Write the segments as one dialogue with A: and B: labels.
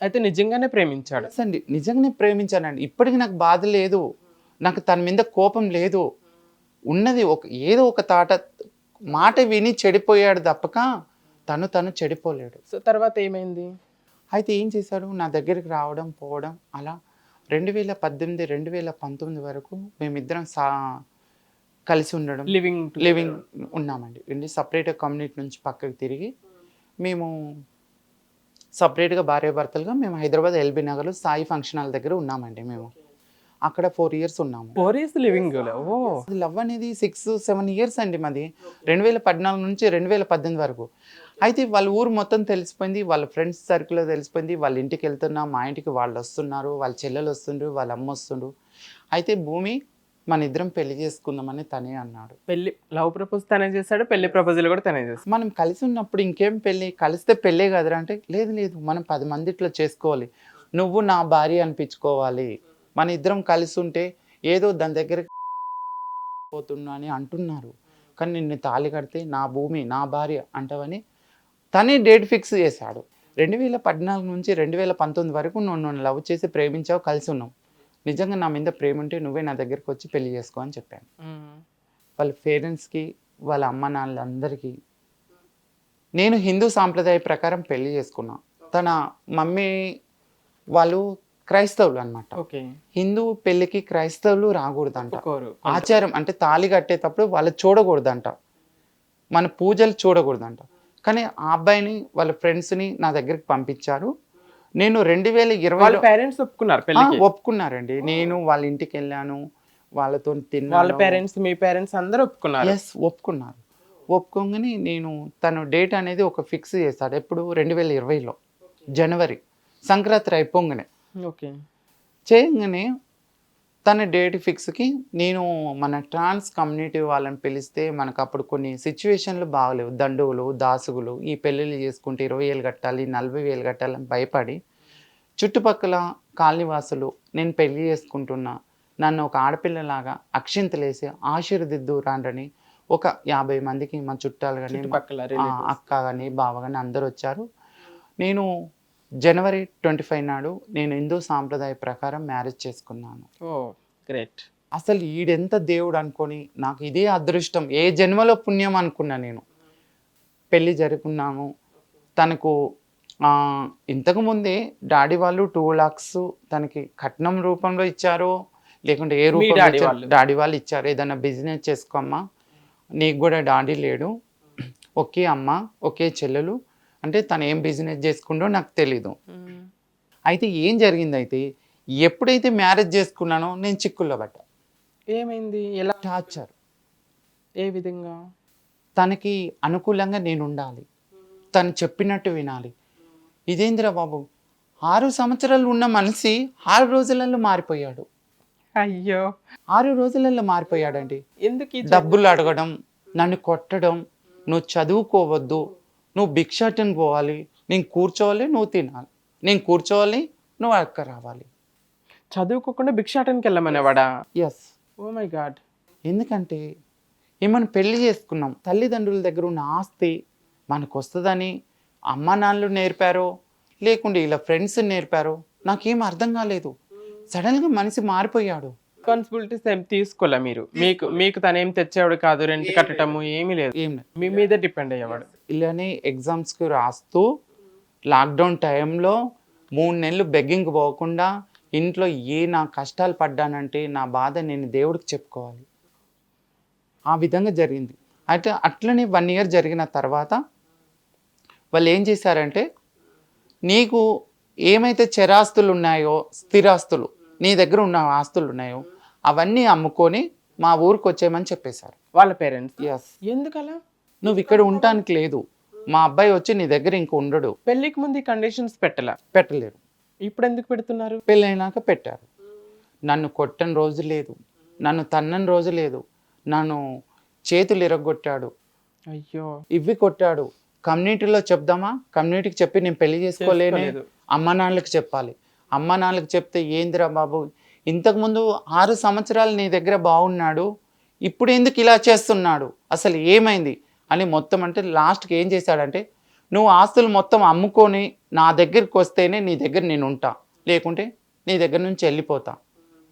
A: అయితే నిజంగానే ప్రేమించాడు.
B: అండి నిజంగానే ప్రేమించానండి. ఇప్పటికి నాకు బాధ లేదు. నాకు తన మీద కోపం లేదు. ఉన్నది ఏదో ఒక మాట విని చెడిపోయాడు తప్పక తను చెడిపోలేడు.
A: సో తర్వాత ఏమైంది?
B: అయితే ఏం చేశాడు నా దగ్గరికి రావడం, పోవడం అలా 2018, 2019 వరకు మేమిద్దరం కలిసి ఉండడం. లివింగ్ ఉన్నామండి. సెపరేట్‌గా కమ్యూనిటీ నుంచి పక్కకి తిరిగి మేము సెపరేట్‌గా భార్యాభర్తలుగా మేము హైదరాబాద్ ఎల్బీ నగర్‌లో సాయి ఫంక్షన్ హాల్ దగ్గర ఉన్నామండి మేము. అక్కడ 4 ఇయర్స్ ఉన్నాము.
A: 4 ఇయర్స్ లివింగ్‌లో. ఓహ్!
B: లవ్ అనేది 6, 7 ఇయర్స్ అండి మాది. 2014 నుంచి 2018 వరకు. అయితే వాళ్ళ ఊరు మొత్తం తెలిసిపోయింది. వాళ్ళ ఫ్రెండ్స్ సర్కిల్‌లో తెలిసిపోయింది. వాళ్ళ ఇంటికి వెళ్తున్నా, మా ఇంటికి వాళ్ళొస్తున్నారు. వాళ్ళ చెల్లెలు వస్తుండ్రు, వాళ్ళ అమ్మ వస్తుండ్రు. అయితే భూమి మన ఇద్దరం పెళ్లి చేసుకుందామని తనే అన్నాడు.
A: పెళ్లి లవ్ ప్రపోజ్ తనే చేశాడు. పెళ్లి ప్రపోజల్ కూడా తనే చేశాడు.
B: మనం కలిసి ఉన్నప్పుడు ఇంకేం పెళ్ళి, కలిస్తే పెళ్ళే కదరా అంటే, లేదు లేదు మనం 10 మందిట్లో చేసుకోవాలి. నువ్వు నా భార్య అనిపించుకోవాలి. మన ఇద్దరం కలిసి ఉంటే ఏదో దాని దగ్గరికి పోతున్నా అని అంటున్నారు. కానీ నిన్ను తాళి కడితే నా భూమి, నా భార్య అంటావని తనే డేట్ ఫిక్స్ చేశాడు. 2014 నుంచి 2019 వరకు నువ్వు నన్ను లవ్ చేసి ప్రేమించావు, కలిసి ఉన్నావు. నిజంగా నా మీద ప్రేమ ఉంటే నువ్వే నా దగ్గరికి వచ్చి పెళ్లి చేసుకో అని చెప్పాను. వాళ్ళ పేరెంట్స్‌కి, వాళ్ళ అమ్మ నాన్నలందరికీ నేను హిందూ సాంప్రదాయ ప్రకారం పెళ్లి చేసుకున్నా. తన మమ్మీ వాళ్ళు క్రైస్తవులు అన్నమాట.
A: ఓకే.
B: హిందూ పెళ్ళికి క్రైస్తవులు రాకూడదంట. ఆచారం అంటే తాళి కట్టేటప్పుడు వాళ్ళు చూడకూడదంట. మన పూజలు చూడకూడదంట. కానీ ఆ అబ్బాయిని వాళ్ళ ఫ్రెండ్స్‌ని నా దగ్గరికి పంపించారు. నేను 2020
A: పేరెంట్స్ ఒప్పుకున్నారు పెళ్ళికి.
B: ఒప్పుకున్నారండి. నేను వాళ్ళ ఇంటికి వెళ్ళాను. వాళ్ళతో తిన్నాను.
A: వాళ్ళ పేరెంట్స్, మీ పేరెంట్స్ అందరూ ఒప్పుకున్నారు.
B: ఒప్పుకున్నారు. ఒప్పుకోగానే నేను తను డేట్ అనేది ఒక ఫిక్స్ చేశాడు. ఎప్పుడు 2020లో జనవరి సంక్రాంతి అయిపోగానే.
A: ఓకే.
B: చేయగానే తన డేట్ ఫిక్స్‌కి నేను మన ట్రాన్స్ కమ్యూనిటీ వాళ్ళని పిలిస్తే మనకు అప్పుడు కొన్ని సిచ్యువేషన్లు బాగలేవు. దండుగులు, దాసుగులు ఈ పెళ్ళిళ్ళు చేసుకుంటే 20,000 కట్టాలి, 40,000 కట్టాలని భయపడి చుట్టుపక్కల కాలనీవాసులు నేను పెళ్లి చేసుకుంటున్నా, నన్ను ఒక ఆడపిల్లలాగా అక్షింతలేసి ఆశీర్వదిద్దు రాండ్రని ఒక 50 మందికి మా చుట్టాలు కానీ, అక్క కానీ, బావ కానీ అందరూ వచ్చారు. నేను జనవరి 25 నాడు నేను హిందూ సాంప్రదాయ ప్రకారం మ్యారేజ్ చేసుకున్నాను.
A: ఓహ్! గ్రేట్.
B: అసలు ఈడెంత దేవుడు అనుకొని నాకు ఇదే అదృష్టం, ఏ జన్మలో పుణ్యం అనుకున్నా నేను. పెళ్ళి జరుపుకున్నాము. తనకు ఇంతకుముందే డాడీ వాళ్ళు 2 lakhs తనకి కట్నం రూపంలో ఇచ్చారో లేకుంటే ఏ రూపంలో డాడీ వాళ్ళు ఇచ్చారు. ఏదైనా బిజినెస్ చేసుకోమ్మా, నీకు కూడా డాడీ లేడు, ఒకే అమ్మ ఒకే చెల్లెలు అంటే తను ఏం బిజినెస్ చేసుకుంటో నాకు తెలీదు. అయితే ఏం జరిగిందైతే ఎప్పుడైతే మ్యారేజ్ చేసుకున్నానో నేను చిక్కుల్లో పడ్డా.
A: ఏమైంది? ఎలా?
B: టార్చర్.
A: ఏ విధంగా?
B: తనకి అనుకూలంగా నేను ఉండాలి, తను చెప్పినట్టు వినాలి. ఇదేందిరా బాబు, 6 సంవత్సరాలు ఉన్న మనిషి 6 రోజులలో మారిపోయాడు.
A: అయ్యో!
B: 6 రోజులలో మారిపోయాడండి.
A: ఎందుకు?
B: డబ్బులు అడగడం, నన్ను కొట్టడం, నువ్వు చదువుకోవద్దు, నువ్వు భిక్షాటనకి పోవాలి, నేను కూర్చోవాలి నువ్వు తినాలి, నేను కూర్చోవాలి నువ్వు అక్క రావాలి.
A: చదువుకోకుండా భిక్షాటనకి వెళ్ళమనేవాడా?
B: ఎస్.
A: Oh my God.
B: ఎందుకంటే ఏమైనా పెళ్లి చేసుకున్నాం, తల్లిదండ్రుల దగ్గర ఉన్న ఆస్తి మనకు వస్తుందని అమ్మ నాన్నలు నేర్పారో లేకుంటే ఇలా ఫ్రెండ్స్ నేర్పారో నాకేం అర్థం కాలేదు. సడన్గా మనిషి మారిపోయాడు.
A: రెస్పాన్సిబిలిటీస్ ఏం తీసుకోలే మీరు? మీకు తను ఏం తెచ్చేవాడు కాదు, రెంట్ కట్టడము ఏమీ లేదు, మీ మీదే డిపెండ్ అయ్యేవాడు.
B: ఇలానే ఎగ్జామ్స్కి రాస్తూ లాక్డౌన్ టైంలో 3 నెలలు బెగ్గింగ్ పోకుండా ఇంట్లో నా కష్టాలు పడ్డానంటే నా బాధ నేను దేవుడికి చెప్పుకోవాలి. ఆ విధంగా జరిగింది. అయితే అట్లనే 1 year జరిగిన తర్వాత వాళ్ళు ఏం చేశారంటే, నీకు ఏమైతే చరాస్తులు ఉన్నాయో, స్థిరాస్తులు నీ దగ్గర ఉన్న ఆస్తులు ఉన్నాయో అవన్నీ అమ్ముకొని మా ఊరికి వచ్చేయమని చెప్పేశారు
A: వాళ్ళ పేరెంట్స్.
B: ఎస్.
A: ఎందుకలా?
B: నువ్వు ఇక్కడ ఉండటానికి లేదు, మా అబ్బాయి వచ్చి నీ దగ్గర ఇంక ఉండడు.
A: పెళ్లికి ముందు కండిషన్స్
B: పెట్టలేరు.
A: ఇప్పుడు ఎందుకు పెడుతున్నారు?
B: పెళ్ళైనాక పెట్టారు. నన్ను కొట్టని రోజు లేదు, నన్ను తన్నని రోజు లేదు, నన్ను చేతులు ఇరగొట్టాడు.
A: అయ్యో!
B: ఇవి కొట్టాడు. కమ్యూనిటీలో చెప్దామా, కమ్యూనిటీకి చెప్పి నేను పెళ్లి చేసుకోలేని అమ్మ నాన్నలకు చెప్పాలి. అమ్మ నాన్నలకు చెప్తే ఏందిరా బాబు, ఇంతకుముందు 6 సంవత్సరాలు నీ దగ్గర బాగున్నాడు, ఇప్పుడు ఎందుకు ఇలా చేస్తున్నాడు, అసలు ఏమైంది అని మొత్తం అంటే లాస్ట్కి ఏం చేశాడంటే నువ్వు ఆస్తులు మొత్తం అమ్ముకొని నా దగ్గరికి వస్తేనే నీ దగ్గర నేను ఉంటా, లేకుంటే నీ దగ్గర నుంచి వెళ్ళిపోతా,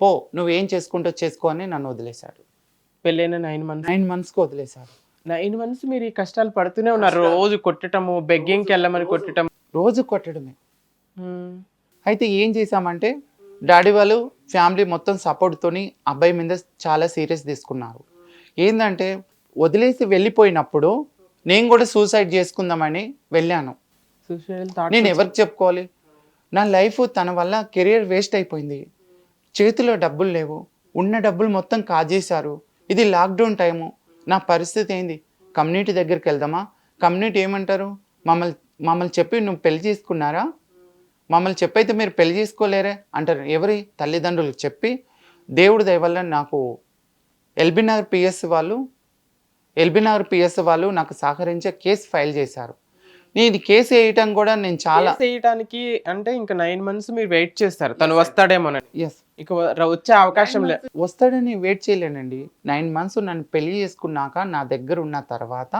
B: పో నువ్వేం చేసుకుంటూ చేసుకో అని నన్ను వదిలేశాడు.
A: పెళ్ళైన 9 మంత్స్
B: 9 మంత్స్కి వదిలేశాడు.
A: 9 మంత్స్ మీరు ఈ కష్టాలు పడుతూనే ఉన్నారు. రోజు కొట్టటము, బెగ్గింగ్కి వెళ్ళమని కొట్టటం.
B: రోజు కొట్టడమే. అయితే ఏం చేశామంటే డాడీ వాళ్ళు ఫ్యామిలీ మొత్తం సపోర్ట్తోని అబ్బాయి మీద చాలా సీరియస్ తీసుకున్నారు. ఏంటంటే వదిలేసి వెళ్ళిపోయినప్పుడు నేను కూడా సూసైడ్ చేసుకుందామని వెళ్ళాను.
A: సూసైడల్
B: నేను ఎవరికి చెప్పుకోవాలి? నా లైఫ్ తన వల్ల కెరియర్ వేస్ట్ అయిపోయింది, చేతిలో డబ్బులు లేవు, ఉన్న డబ్బులు మొత్తం కాజేశారు. ఇది లాక్డౌన్ టైము. నా పరిస్థితి ఏంది? కమ్యూనిటీ దగ్గరికి వెళ్దామా? కమ్యూనిటీ ఏమంటారు? మమ్మల్ని చెప్పి నువ్వు పెళ్లి చేసుకున్నారా, మమ్మల్ని చెప్పైతే మీరు పెళ్లి చేసుకోలేరే అంటారు. ఎవరి తల్లిదండ్రులకు చెప్పి దేవుడి దయ వల్ల నాకు ఎల్బీనగర్ పిఎస్ వాళ్ళు నాకు సహకరించే కేసు ఫైల్ చేశారు. నేను కేసు వేయటం కూడా నేను చాలా
A: చేయడానికి అంటే ఇంకా 9 మంత్స్ మీరు వెయిట్ చేస్తారు తను వస్తాడేమోనని.
B: ఎస్
A: ఇక వచ్చే అవకాశం లేదు.
B: వస్తాడని వెయిట్ చేయలేనండి. 9 మంత్స్ నన్ను పెళ్లి చేసుకున్నాక నా దగ్గర ఉన్న తర్వాత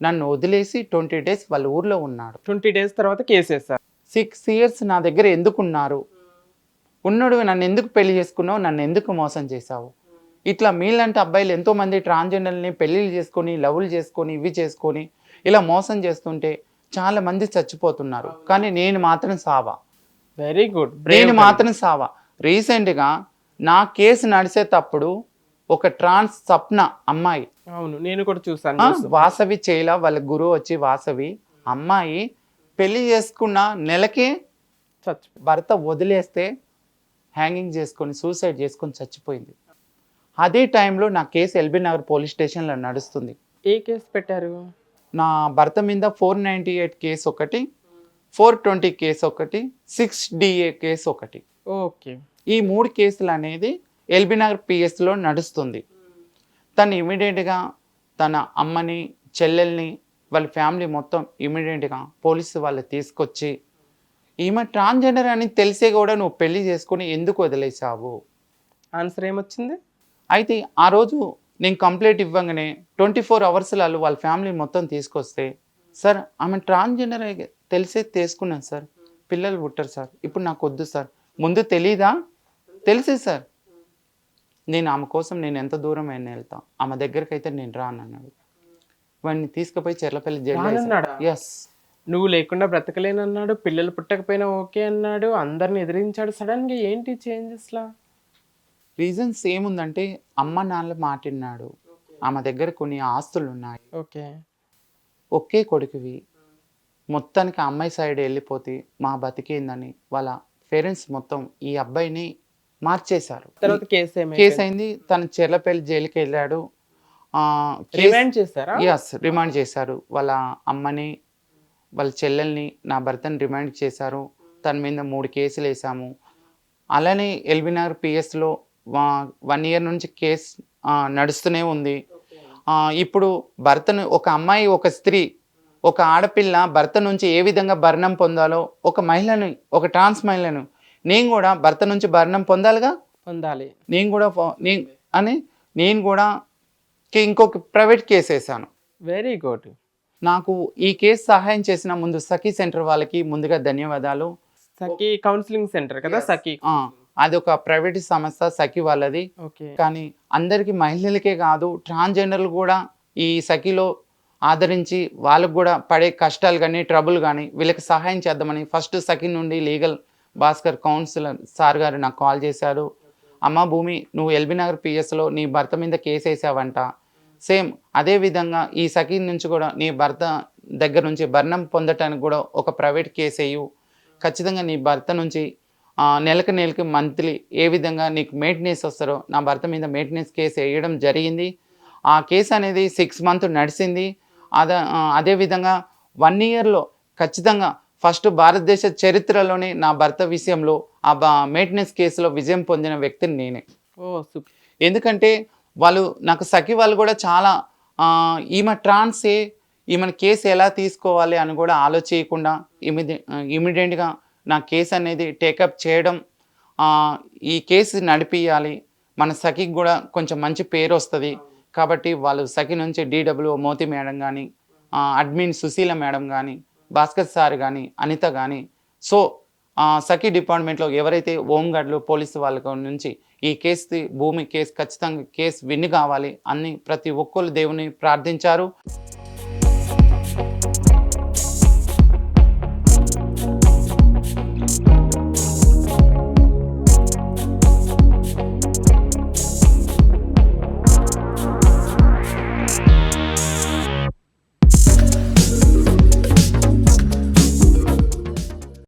B: నన్ను వదిలేసి 20 days వాళ్ళ ఊర్లో ఉన్నాడు.
A: 20 days తర్వాత కేసు వేస్తారు.
B: 6 years నా దగ్గర ఎందుకు ఉన్నారు? ఉన్నాడు, నన్ను ఎందుకు పెళ్లి చేసుకున్నావు, నన్ను ఎందుకు మోసం చేశావు? ఇట్లా మీలాంటి అబ్బాయిలు ఎంతోమంది ట్రాన్స్జెండర్ని పెళ్ళిళ్ళు చేసుకొని, లవ్లు చేసుకొని, ఇవి చేసుకొని ఇలా మోసం చేస్తుంటే చాలా మంది చచ్చిపోతున్నారు. కానీ నేను మాత్రం సావా.
A: Very good.
B: నేను మాత్రం సావా. రీసెంట్గా నా కేసు నడిచేటప్పుడు ఒక ట్రాన్స్ సప్న అమ్మాయి,
A: అవును నేను కూడా చూసాను.
B: వాసవి చేల వాళ్ళ గురువు వచ్చి వాసవి అమ్మాయి పెళ్లి చేసుకున్న నెలకే భర్త వదిలేస్తే హ్యాంగింగ్ చేసుకొని సూసైడ్ చేసుకొని చచ్చిపోయింది. అదే టైంలో నా కేసు ఎల్బీనగర్ పోలీస్ స్టేషన్లో నడుస్తుంది.
A: ఏ కేసు పెట్టారు?
B: నా భర్త మీద 498 కేసు ఒకటి, 420 కేసు ఒకటి, 6DA కేసు ఒకటి.
A: ఓకే.
B: ఈ 3 కేసులు అనేది ఎల్బీనగర్ పిఎస్లో నడుస్తుంది. తను ఇమీడియట్గా తన అమ్మని, చెల్లెల్ని, వాళ్ళ ఫ్యామిలీ మొత్తం ఇమీడియట్గా పోలీసు వాళ్ళు తీసుకొచ్చి, ఈమె ట్రాన్స్జెండర్ అని తెలిసే కూడా నువ్వు పెళ్లి చేసుకొని ఎందుకు వదిలేసావు?
A: ఆన్సర్ ఏమొచ్చింది?
B: అయితే ఆ రోజు నేను కంప్లైంట్ ఇవ్వగానే 24 అవర్స్లలో వాళ్ళ ఫ్యామిలీ మొత్తం తీసుకొస్తే, సార్ ఆమె ట్రాన్స్జెండర్ తెలిసే తీసుకున్నాను సార్, పిల్లలు పుట్టారు సార్, ఇప్పుడు నాకు వద్దు సార్. ముందు తెలీదా? తెలిసే సార్. నేను ఆమె కోసం నేను ఎంత దూరం అయినా వెళ్తా, ఆమె దగ్గరికి అయితే నేను రాను అన్నాడు. వాడిని తీసుకుపోయి చెర్లపల్లి జైలు. ఎస్.
A: నువ్వు లేకుండా బ్రతకలేనన్నాడు, పిల్లలు పుట్టకపోయినా ఓకే అన్నాడు, అందరిని ఎదిరించాడు. సడన్గా ఏంటి చేంజెస్లా?
B: రీజన్స్ ఏముందంటే అమ్మ నాన్న మాటిన్నాడు, ఆమె దగ్గర కొన్ని ఆస్తులు ఉన్నాయి,
A: ఓకే,
B: ఒకే కొడుకువి, మొత్తానికి అమ్మాయి సైడ్ వెళ్ళిపోతే మా బతికేందని వాళ్ళ పేరెంట్స్ మొత్తం ఈ అబ్బాయిని మార్చేశారు.
A: తర్వాత
B: కేసు అయింది. తను చెర్లపల్లి జైలుకి వెళ్ళాడు.
A: రిమాండ్ చేశారా?
B: ఎస్, రిమాండ్ చేశారు. వాళ్ళ అమ్మని, వాళ్ళ చెల్లెల్ని, నా భర్తని రిమాండ్ చేశారు. తన మీద 3 కేసులు వేసాము. అలానే ఎల్బీనగర్ పిఎస్లో 1 year నుంచి కేసు నడుస్తూనే ఉంది. ఇప్పుడు భర్తను, ఒక అమ్మాయి, ఒక స్త్రీ, ఒక ఆడపిల్ల భర్త నుంచి ఏ విధంగా భరణం పొందాలో, ఒక మహిళను, ఒక ట్రాన్స్ మహిళను నేను కూడా భర్త నుంచి భరణం పొందాలిగా, పొందాలి. నేను కూడా ఇంకొక ప్రైవేట్ కేసు వేసాను.
A: Very good.
B: నాకు ఈ కేసు సహాయం చేసిన ముందు సఖీ సెంటర్ వాళ్ళకి ముందుగా ధన్యవాదాలు.
A: సఖీ కౌన్సిలింగ్ సెంటర్ కదా? సఖీ
B: అది ఒక ప్రైవేట్ సంస్థ, సఖీ వాళ్ళది. కానీ అందరికి, మహిళలకే కాదు, ట్రాన్స్జెండర్లు కూడా ఈ సఖీలో ఆదరించి వాళ్ళకు కూడా పడే కష్టాలు కానీ, ట్రబుల్ కానీ వీళ్ళకి సహాయం చేద్దామని ఫస్ట్ సఖీ నుండి లీగల్ భాస్కర్ కౌన్సిలర్ సార్ గారు నాకు కాల్ చేశారు. అమ్మ భూమి, నువ్వు ఎల్బీనగర్ పిఎస్లో నీ భర్త మీద కేసు వేసావంట, సేమ్ అదేవిధంగా ఈ సఖీ నుంచి కూడా నీ భర్త దగ్గర నుంచి భరణం పొందటానికి కూడా ఒక ప్రైవేట్ కేసు వేయు. ఖచ్చితంగా నీ భర్త నుంచి నెలకి మంత్లీ ఏ విధంగా నీకు మెయింటెనెన్స్ వస్తారో, నా భర్త మీద మెయింటెనెన్స్ కేసు వేయడం జరిగింది. ఆ కేసు అనేది 6 months నడిచింది. అదేవిధంగా 1 yearలో ఖచ్చితంగా ఫస్ట్ భారతదేశ చరిత్రలోనే నా భర్త విషయంలో ఆ మెయింటెనెన్స్ కేసులో విజయం పొందిన వ్యక్తిని నేనే. ఎందుకంటే వాళ్ళు నాకు సఖీ వాళ్ళు కూడా చాలా ఈమె ట్రాన్సే, ఈమెను కేసు ఎలా తీసుకోవాలి అని కూడా ఆలోచించకుండా ఇమీడియట్గా నా కేసు అనేది టేకప్ చేయడం, ఈ కేసు నడిపియాలి, మన సఖీకి కూడా కొంచెం మంచి పేరు వస్తుంది కాబట్టి వాళ్ళు సఖీ నుంచి DWO మోతి మేడం కానీ, అడ్మిన్ సుశీల మేడం కానీ, భాస్కర్ సార్ కానీ అనిత కానీ సో సఖీ డిపార్ట్మెంట్లో ఎవరైతే హోంగార్డులు పోలీసు వాళ్ళ నుంచి ఈ కేసు భూమి కేసు ఖచ్చితంగా కేసు విన్ కావాలి అని ప్రతి ఒక్కరు దేవుని ప్రార్థించారు.